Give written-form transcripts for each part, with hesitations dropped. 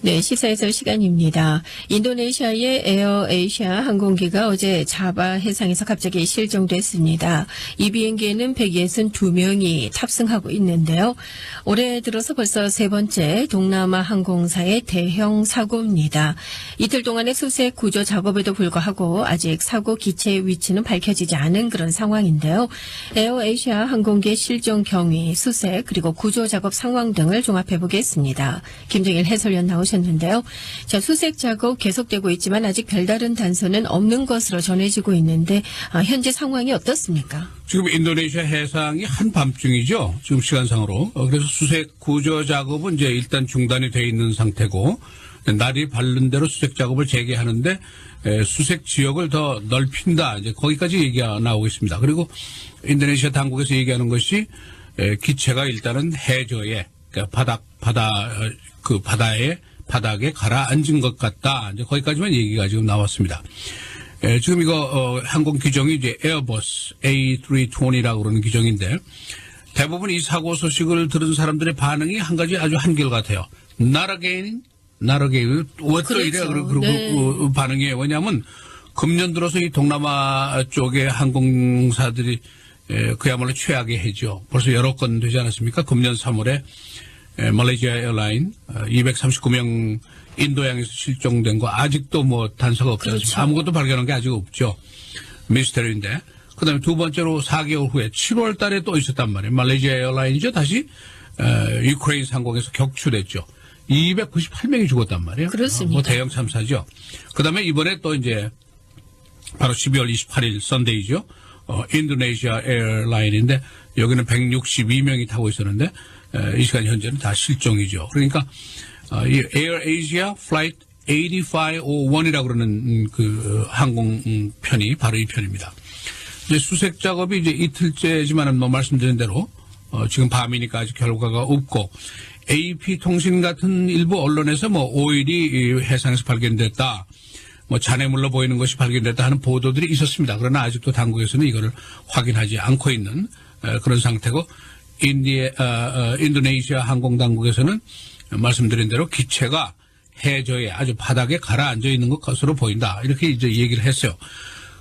네, 시사해설 시간입니다. 인도네시아의 에어에이시아 항공기가 어제 자바 해상에서 갑자기 실종됐습니다. 이 비행기에는 162명이 탑승하고 있는데요. 올해 들어서 벌써 세 번째 동남아 항공사의 대형 사고입니다. 이틀 동안의 수색 구조 작업에도 불구하고 아직 사고 기체의 위치는 밝혀지지 않은 그런 상황인데요. 에어에이시아 항공기의 실종 경위, 수색 그리고 구조 작업 상황 등을 종합해 보겠습니다. 김정일 해설위원 나오셨는데요. 자, 수색 작업 계속되고 있지만 아직 별다른 단서는 없는 것으로 전해지고 있는데 현재 상황이 어떻습니까? 지금 인도네시아 해상이 한밤중이죠. 지금 시간상으로. 그래서 수색 구조 작업은 이제 일단 중단이 돼 있는 상태고 날이 밝는 대로 수색 작업을 재개하는데 수색 지역을 더 넓힌다. 이제 거기까지 얘기가 나오고 있습니다. 그리고 인도네시아 당국에서 얘기하는 것이 기체가 일단은 해저에 그러니까 바닥에 가라앉은 것 같다. 이제 거기까지만 얘기가 지금 나왔습니다. 지금 이거 항공 기종이 이제 에어버스 A320이라고 그러는 기종인데 대부분 이 사고 소식을 들은 사람들의 반응이 한 가지 아주 한결같아요. Not again. 왜 또 이래? 그리고 네. 반응이에요. 왜냐하면 금년 들어서 이 동남아 쪽의 항공사들이 그야말로 최악의 해죠. 벌써 여러 건 되지 않았습니까? 금년 3월에 말레이시아 에어라인 239명 인도양에서 실종된 거 아직도 뭐 단서가 없지 않습니까? 그렇죠. 아무것도 발견한 게 아직 없죠. 미스터리인데. 그다음에 두 번째로 4개월 후에 7월 달에 또 있었단 말이에요. 말레이시아 에어라인이죠. 다시 유크레인 상공에서 격추됐죠. 298명이 죽었단 말이에요. 그렇습니다. 뭐 대형 참사죠. 그다음에 이번에 또 이제 바로 12월 28일 선데이죠. 인도네시아 에어라인인데 여기는 162명이 타고 있었는데 이 시간 현재는 다 실종이죠. 그러니까 이 에어에이시아 플라이트 8501이라고 그러는 그 항공편이 바로 이 편입니다. 이제 수색 작업이 이제 이틀째지만은 뭐 말씀드린 대로 지금 밤이니까 아직 결과가 없고 AP통신 같은 일부 언론에서 뭐 오일이 해상에서 발견됐다. 뭐 잔해물로 보이는 것이 발견됐다 하는 보도들이 있었습니다. 그러나 아직도 당국에서는 이거를 확인하지 않고 있는 그런 상태고 인도네시아 항공당국에서는 말씀드린 대로 기체가 해저에 아주 바닥에 가라앉아 있는 것으로 보인다. 이렇게 이제 얘기를 했어요.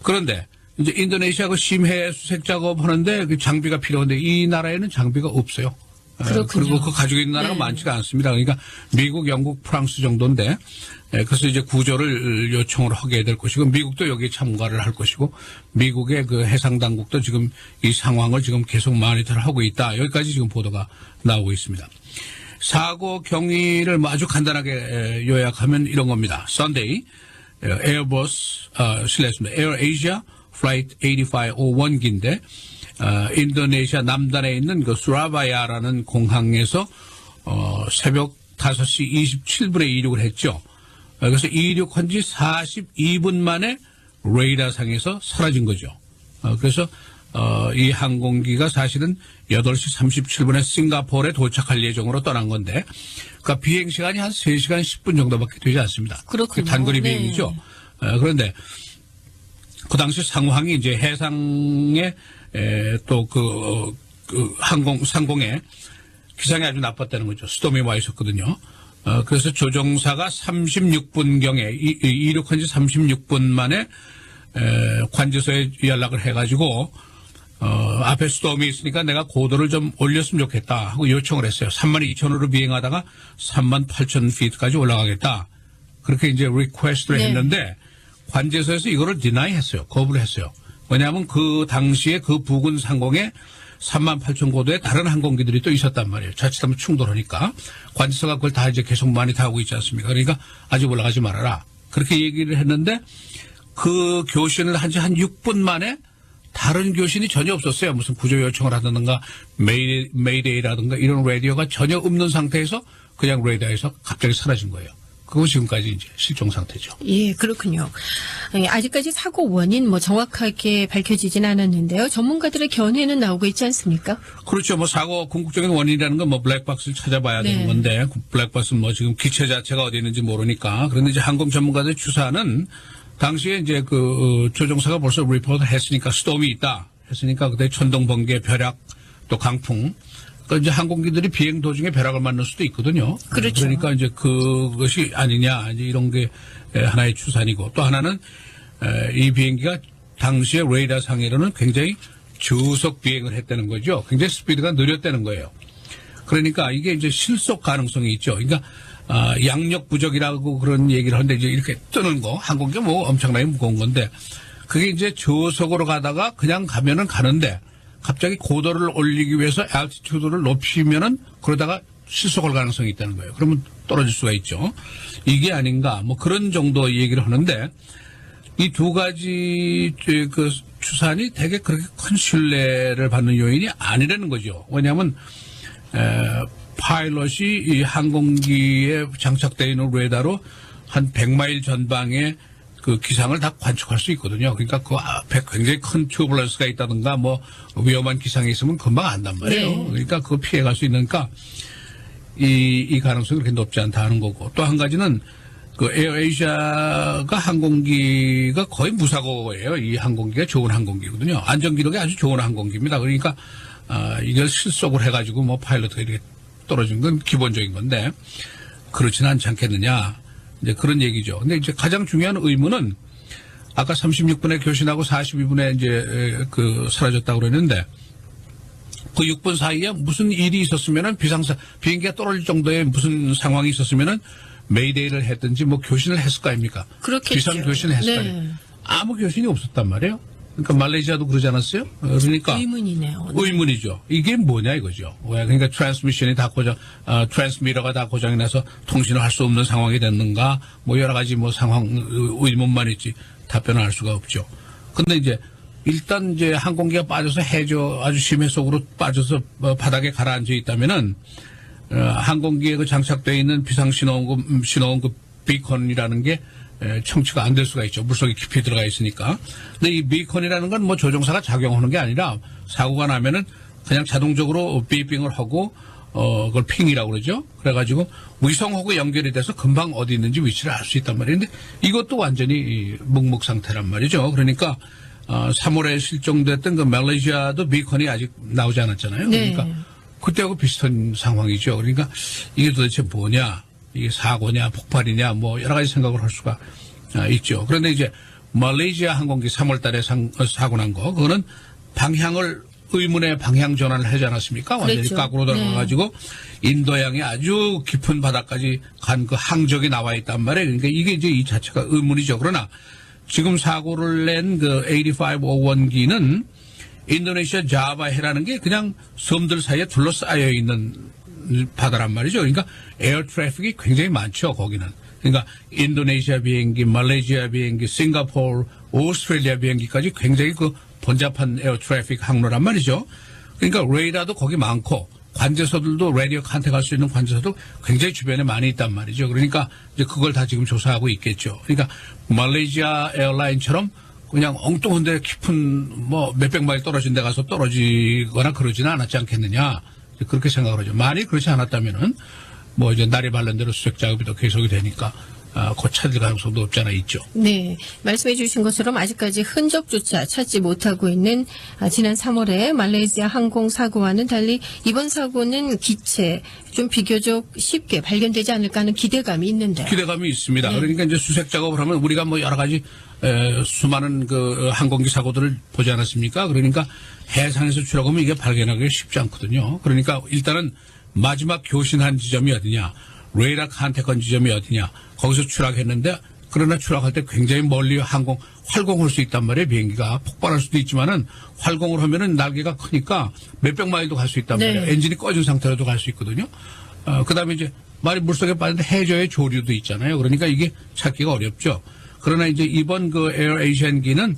그런데 이제 인도네시아가 심해 수색 작업하는데 그 장비가 필요한데 이 나라에는 장비가 없어요. 그렇군요. 그리고 그 가지고 있는 나라가 네. 많지가 않습니다. 그러니까 미국, 영국, 프랑스 정도인데 그래서 이제 구조를 요청을 하게 될 것이고 미국도 여기에 참가를 할 것이고 미국의 그 해상 당국도 지금 이 상황을 지금 계속 모니터를 하고 있다. 여기까지 지금 보도가 나오고 있습니다. 사고 경위를 뭐 아주 간단하게 요약하면 이런 겁니다. Sunday 실례했습니다. 에어에이시아 플라이트 8501기인데 인도네시아 남단에 있는 그 수라바야라는 공항에서 새벽 5시 27분에 이륙을 했죠. 그래서 이륙한 지 42분 만에 레이더상에서 사라진 거죠. 그래서 이 항공기가 사실은 8시 37분에 싱가포르에 도착할 예정으로 떠난 건데 그러니까 비행 시간이 한 3시간 10분 정도밖에 되지 않습니다. 그렇군요. 단거리 네. 비행이죠. 그런데 그 당시 상황이 이제 해상에 또 상공에 기상이 아주 나빴다는 거죠. 스톰이 와 있었거든요. 그래서 조종사가 36분경에 이륙한 지 36분 만에 관제소에 연락을 해가지고 앞에 스톰이 있으니까 내가 고도를 좀 올렸으면 좋겠다 하고 요청을 했어요. 32,000으로 비행하다가 38,000feet까지 올라가겠다. 그렇게 이제 리퀘스트를 네. 했는데 관제소에서 이거를 디나이 했어요. 거부를 했어요. 왜냐하면 그 당시에 그 부근 상공에 38,000고도의 다른 항공기들이 또 있었단 말이에요. 자칫하면 충돌하니까. 관제소가 그걸 다 이제 계속 모니터하고 있지 않습니까? 그러니까 아직 올라가지 말아라. 그렇게 얘기를 했는데 그 교신을 한 지 한 6분 만에 다른 교신이 전혀 없었어요. 무슨 구조 요청을 하든가 메이데이라든가 이런 라디오가 전혀 없는 상태에서 그냥 레이더에서 갑자기 사라진 거예요. 그거 지금까지 이제 실종 상태죠. 예, 그렇군요. 아직까지 사고 원인 뭐 정확하게 밝혀지진 않았는데요. 전문가들의 견해는 나오고 있지 않습니까? 그렇죠. 뭐 사고 궁극적인 원인이라는 건 뭐 블랙박스를 찾아봐야 네. 되는 건데 블랙박스는 뭐 지금 기체 자체가 어디 있는지 모르니까. 그런데 이제 항공 전문가들 추사는 당시에 이제 그 조종사가 벌써 리포트를 했으니까 스톰이 있다 했으니까 그때 천둥 번개 벼락 또 강풍 그 이제 항공기들이 비행 도중에 벼락을 맞는 수도 있거든요. 그렇죠. 그러니까 이제 그것이 아니냐 이제 이런 게 하나의 추산이고 또 하나는 이 비행기가 당시에 레이더 상으로는 굉장히 저속 비행을 했다는 거죠. 굉장히 스피드가 느렸다는 거예요. 그러니까 이게 이제 실속 가능성이 있죠. 그러니까 양력 부족이라고 그런 얘기를 하는데 이제 이렇게 뜨는 거 항공기가 뭐 엄청나게 무거운 건데 그게 이제 저속으로 가다가 그냥 가면은 가는데 갑자기 고도를 올리기 위해서 알티튜드를 높이면은 그러다가 실속할 가능성이 있다는 거예요. 그러면 떨어질 수가 있죠. 이게 아닌가 뭐 그런 정도 얘기를 하는데 이 두 가지 그 추산이 되게 그렇게 큰 신뢰를 받는 요인이 아니라는 거죠. 왜냐하면 파일럿이 이 항공기에 장착되어 있는 레이더로 한 100마일 전방에 그 기상을 다 관측할 수 있거든요. 그러니까 그 앞에 굉장히 큰 튜블런스가 있다든가 뭐 위험한 기상이 있으면 금방 안단 말이에요. 네. 그러니까 그거 피해갈 수 있으니까 이 가능성이 그렇게 높지 않다 하는 거고 또 한 가지는 그 에어에이시아가 항공기가 거의 무사고예요. 이 항공기가 좋은 항공기거든요. 안전 기록이 아주 좋은 항공기입니다. 그러니까 이걸 실속을 해가지고 뭐 파일럿가 이렇게 떨어진 건 기본적인 건데 그렇지는 않지 않겠느냐 이제 그런 얘기죠. 근데 이제 가장 중요한 의문은 아까 36분에 교신하고 42분에 이제 그 사라졌다고 그랬는데 그 6분 사이에 무슨 일이 있었으면은 비행기가 떨어질 정도의 무슨 상황이 있었으면은 메이데이를 했든지 뭐 교신을 했을 거 아닙니까? 그렇겠죠. 비상 교신을 했을 거 아닙니까? 아무 교신이 없었단 말이에요. 그러니까 말레이시아도 그러지 않았어요? 그러니까 의문이네요. 의문이죠. 이게 뭐냐 이거죠. 왜 그러니까 트랜스미션이 다 고장, 트랜스미터가 다 고장이 나서 통신을 할 수 없는 상황이 됐는가? 뭐 여러 가지 뭐 상황 의문만 있지 답변을 할 수가 없죠. 근데 이제 일단 이제 항공기가 빠져서 해저 아주 심해 속으로 빠져서 바닥에 가라앉아 있다면은 항공기에 그 장착되어 있는 비상 신호음급 비컨이라는 게 청취가 안 될 수가 있죠. 물속에 깊이 들어가 있으니까. 근데 이 비컨이라는 건 뭐 조종사가 작용하는 게 아니라 사고가 나면은 그냥 자동적으로 비빙을 하고 그걸 핑이라고 그러죠. 그래가지고 위성하고 연결이 돼서 금방 어디 있는지 위치를 알 수 있단 말이에요. 근데 이것도 완전히 묵묵 상태란 말이죠. 그러니까 3월에 실종됐던 그 말레이시아도 비컨이 아직 나오지 않았잖아요. 네. 그러니까 그때하고 비슷한 상황이죠. 그러니까 이게 도대체 뭐냐, 이게 사고냐, 폭발이냐, 뭐 여러 가지 생각을 할 수가 있죠. 그런데 이제 말레이시아 항공기 3월 달에 사고 난 거, 그거는 의문의 방향 전환을 하지 않았습니까? 완전히 그렇죠. 거꾸로 들어가가지고 인도양의 아주 깊은 바다까지 간 그 항적이 나와 있단 말이에요. 그러니까 이게 이제 이 자체가 의문이죠. 그러나 지금 사고를 낸 그 8501기는 인도네시아 자바해라는 게 그냥 섬들 사이에 둘러싸여 있는 바다란 말이죠. 그러니까 에어 트래픽이 굉장히 많죠, 거기는. 그러니까 인도네시아 비행기, 말레이시아 비행기, 싱가포르, 오스트레일리아 비행기까지 굉장히 그 번잡한 에어 트래픽 항로란 말이죠. 그러니까 레이더도 거기 많고 관제소들도 라디오 컨택할 수 있는 관제소도 굉장히 주변에 많이 있단 말이죠. 그러니까 이제 그걸 다 지금 조사하고 있겠죠. 그러니까 말레이시아 에어라인처럼 그냥 엉뚱한 데 깊은 뭐 몇백 마일 떨어진 데 가서 떨어지거나 그러지는 않았지 않겠느냐. 그렇게 생각을 하죠. 만약 그렇지 않았다면은 뭐 이제 날이 밝는 대로 수색 작업이 더 계속이 되니까 곧 찾을 가능성도 없지 않아 있죠. 네. 말씀해 주신 것처럼 아직까지 흔적조차 찾지 못하고 있는 지난 3월에 말레이시아 항공 사고와는 달리 이번 사고는 기체 좀 비교적 쉽게 발견되지 않을까 하는 기대감이 있는데요. 기대감이 있습니다. 네. 그러니까 이제 수색 작업을 하면 우리가 뭐 여러 가지 수많은 그 항공기 사고들을 보지 않았습니까? 그러니까 해상에서 추락하면 이게 발견하기 쉽지 않거든요. 그러니까 일단은 마지막 교신한 지점이 어디냐, 레이더 컨택한 지점이 어디냐, 거기서 추락했는데 그러나 추락할 때 굉장히 멀리 활공할 수 있단 말이에요. 비행기가 폭발할 수도 있지만은 활공을 하면은 날개가 크니까 몇백 마일도 갈 수 있단 네. 말이에요. 엔진이 꺼진 상태로도 갈 수 있거든요. 그다음에 이제 말이 물속에 빠졌는데 해저의 조류도 있잖아요. 그러니까 이게 찾기가 어렵죠. 그러나 이제 이번 그 에어에이시안기는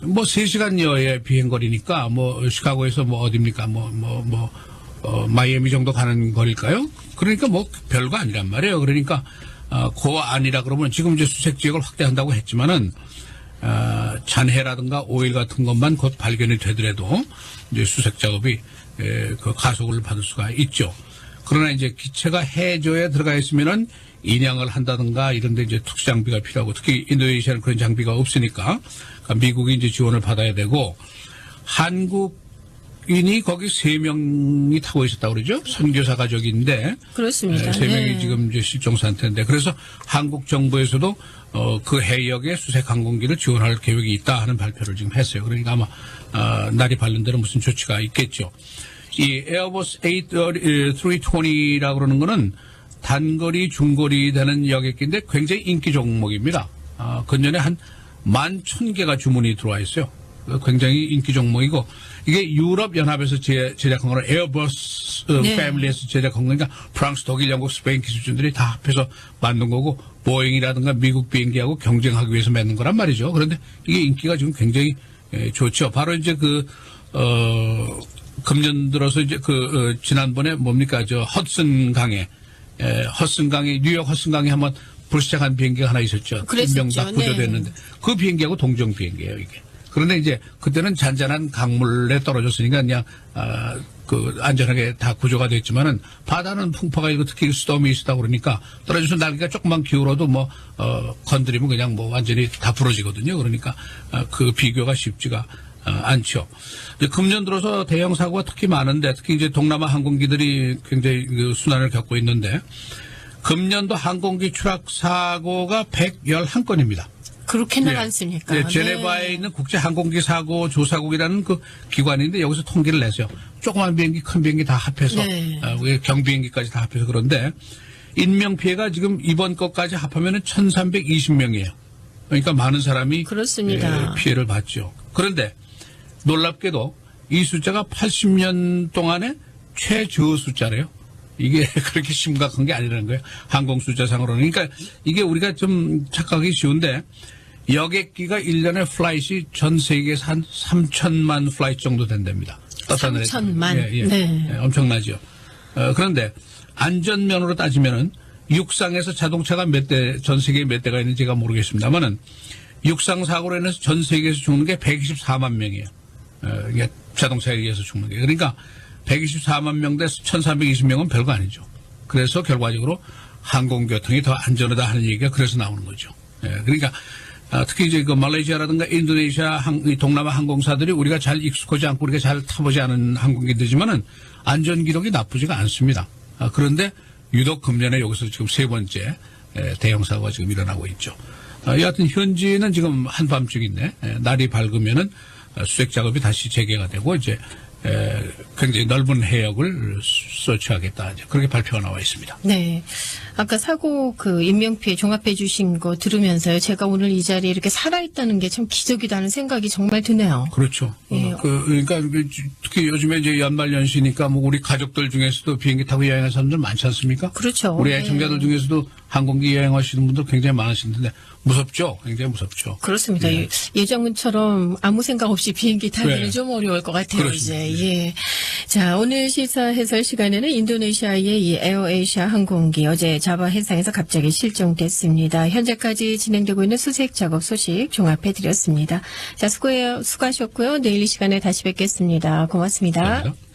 뭐 3시간여의 비행거리니까 뭐 시카고에서 뭐 어딥니까? 마이애미 정도 가는 거리일까요? 그러니까 뭐 별거 아니란 말이에요. 그러니까 그 안이라 그러면 지금 이제 수색 지역을 확대한다고 했지만은 잔해라든가 오일 같은 것만 곧 발견이 되더라도 이제 수색 작업이 그 가속을 받을 수가 있죠. 그러나 이제 기체가 해저에 들어가 있으면은 인양을 한다든가 이런데 이제 특수 장비가 필요하고 특히 인도네시아는 그런 장비가 없으니까 그러니까 미국이 이제 지원을 받아야 되고 한국 한국인이 거기 3명이 타고 있었다고 그러죠. 선교사 가족인데 그렇습니다. 3명이 네. 지금 이제 실종 상태인데 그래서 한국 정부에서도 그 해역에 수색 항공기를 지원할 계획이 있다 하는 발표를 지금 했어요. 그러니까 아마 날이 밝는 대로 무슨 조치가 있겠죠. 이 에어버스 A320라고 그러는 거는 단거리, 중거리 되는 여객기인데 굉장히 인기 종목입니다. 근년에 한 11,000개가 주문이 들어와 있어요. 굉장히 인기 종목이고 이게 유럽 연합에서 제작한 거는 에어버스 네. 패밀리에서 제작한 거니까 프랑스, 독일, 영국, 스페인 기술진들이 다 합해서 만든 거고 보잉이라든가 미국 비행기하고 경쟁하기 위해서 만든 거란 말이죠. 그런데 이게 인기가 지금 굉장히 좋죠. 바로 이제 금년 들어서 이제 지난번에 뭡니까 허슨 강에 뉴욕 허슨 강에 한번 불시착한 비행기가 하나 있었죠. 그랬었죠. 명 다 구조됐는데 그 비행기하고 동종 비행기예요 이게. 그런데 이제 그때는 잔잔한 강물에 떨어졌으니까 그냥 안전하게 다 구조가 됐지만은 바다는 풍파가 있고 특히 수도음이 있다 그러니까 떨어져서 날개가 조금만 기울어도 건드리면 그냥 완전히 다 부러지거든요. 그러니까 그 비교가 쉽지가 않죠. 이제 금년 들어서 대형 사고가 특히 많은데 특히 이제 동남아 항공기들이 굉장히 순환을 겪고 있는데 금년도 항공기 추락 사고가 111건입니다. 그렇게나 예. 많습니까? 네, 제네바에 있는 국제 항공기 사고 조사국이라는 그 기관인데 여기서 통계를 내세요. 조그만 비행기, 큰 비행기 다 합해서 네. 경비행기까지 다 합해서 그런데 인명 피해가 지금 이번 것까지 합하면은 1,320명이에요. 그러니까 많은 사람이 그렇습니다. 피해를 봤죠. 그런데 놀랍게도 이 숫자가 80년 동안의 최저 숫자래요. 이게 그렇게 심각한 게 아니라는 거예요. 항공 숫자상으로는. 그러니까 이게 우리가 좀 착각하기 쉬운데 여객기가 1년에 플라이트이 전 세계에서 한 3천만 플라이트 정도 된답니다. 3천만. 네. 엄청나죠. 그런데 안전면으로 따지면은 육상에서 자동차가 전 세계에 몇 대가 있는지 제가 모르겠습니다만은 육상 사고로 인해서 전 세계에서 죽는 게 124만 명이에요. 이게 자동차에 의해서 죽는 게. 그러니까 124만 명 대 1,320명은 별거 아니죠. 그래서 결과적으로 항공교통이 더 안전하다 하는 얘기가 그래서 나오는 거죠. 그러니까 특히 이제 말레이시아라든가 인도네시아 동남아 항공사들이 우리가 잘 익숙하지 않고 우리가 잘 타보지 않은 항공기들이지만은 안전 기록이 나쁘지가 않습니다. 그런데 유독 금년에 여기서 지금 3번째 대형 사고가 지금 일어나고 있죠. 여하튼 현지는 지금 한밤중인데 날이 밝으면은 수색 작업이 다시 재개가 되고 이제 굉장히 넓은 해역을 서치하겠다. 그렇게 발표가 나와 있습니다. 네. 아까 사고 인명피해 종합해 주신 거 들으면서요. 제가 오늘 이 자리에 이렇게 살아있다는 게 참 기적이다는 생각이 정말 드네요. 그렇죠. 예. 그러니까 특히 요즘에 이제 연말연시니까 우리 가족들 중에서도 비행기 타고 여행하는 사람들 많지 않습니까? 그렇죠. 우리 애청자들 중에서도 항공기 여행하시는 분들 굉장히 많으신데 무섭죠. 굉장히 무섭죠. 그렇습니다. 예. 예전처럼 아무 생각 없이 비행기 타기는 네. 좀 어려울 것 같아요. 그렇습니다. 이제. 예. 자, 오늘 시사 해설 시간에는 인도네시아의 이 에어에이시아 항공기 어제 자바 해상에서 갑자기 실종됐습니다. 현재까지 진행되고 있는 수색 작업 소식 종합해 드렸습니다. 자, 수고하셨고요. 내일 이 시간에 다시 뵙겠습니다. 고맙습니다. 감사합니다.